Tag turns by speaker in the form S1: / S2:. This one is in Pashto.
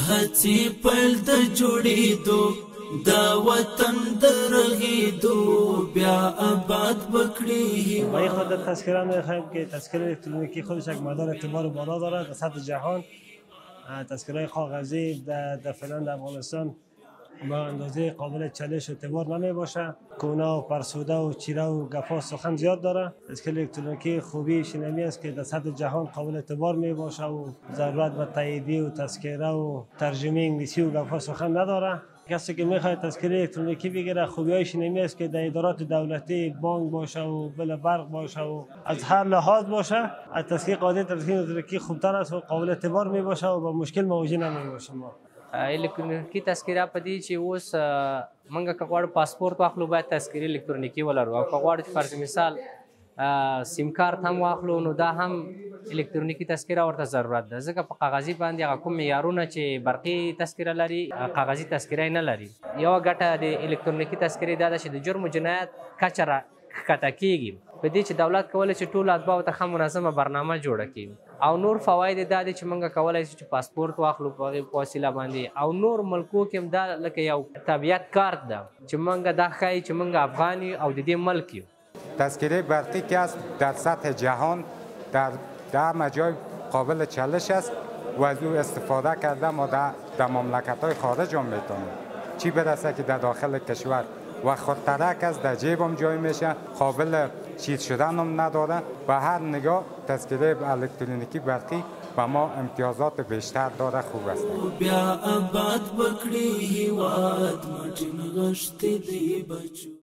S1: هڅې پیل د جوړېدو دا وطن د رغېدو بیا آباد بکړي.
S2: و خود تذکره میخوایم که تذکره الکترونیکی خودش یک مدار اعتبار بالا داره در سطح جهان. تذکره کاغذی در فعلا در افغانستان با اندازه قابل چالش اعتبار نمی باشه. کونا و فرسوده و چیره و گفا سخن زیاد داره. تذکره الکترونیکی خوبیش اینمی است که در سطح جهان قابل اعتبار می باشه و ضرورت به تاییدیه و تذکره و ترجمه انگلیسی و گفا سخن نداره. کسی که میخواد تذکره الکترونیکی بگیره خوبیایش اینمی است که در ادارات دولتی بانک باشه و بل برق باشه و از هر لحاظ باشه. از تذکره قاعده تذکره الکترونیکی خوبتر است و قابل اعتبار می باشه و با مشکل مواجه نمی باشه. ما
S3: الکترونیکی تذکره په دې چې اوس موږ که غواړو پاسپورت واخلو باید تذکره الکترونیکی ولرو، او که غواړو چې فرض مثال سیم کارت هم واخلو نو دا هم الکترونیکی تذکره ورته ضرورت ده، ځکه په کاغذي باندې هغه کوم معیارونه چې برقي تذکره لري کاغذي تذکره نه لري. یوه ګټه د الکترونیکی تذکرې دا ده چې د جرم و جنایت کچه راښکته کېږي، په دې چې دولت کولی چې ټولو اتباعو ته ښه منظمه برنامه جوړه کړي. او نور فواید دا دي چې موږ کولی شو چې پاسپورت واخلو په هغې په وسیله باندې. او نور ملکو کې هم دا لکه یو تابعیت کارت ده چې موږ دا ښایي چې موږ افغان یو او د دې ملک یو.
S4: تذکره برقی که است در سطح جهان در همه جای قابل چالش است و از او استفاده کرده ما در مملکت‌های خارج هم میتونیم، چی برسه که در داخل کشور و خودترک است، در جیب هم جای میشه، قابل چیت شدن هم نداره. و هر نگاه تذکره الکترونیکی برقی و ما امتیازات بیشتر داره، خوب است.
S1: بیا آباد بکړي هیواد مټین غشتي دی بچو.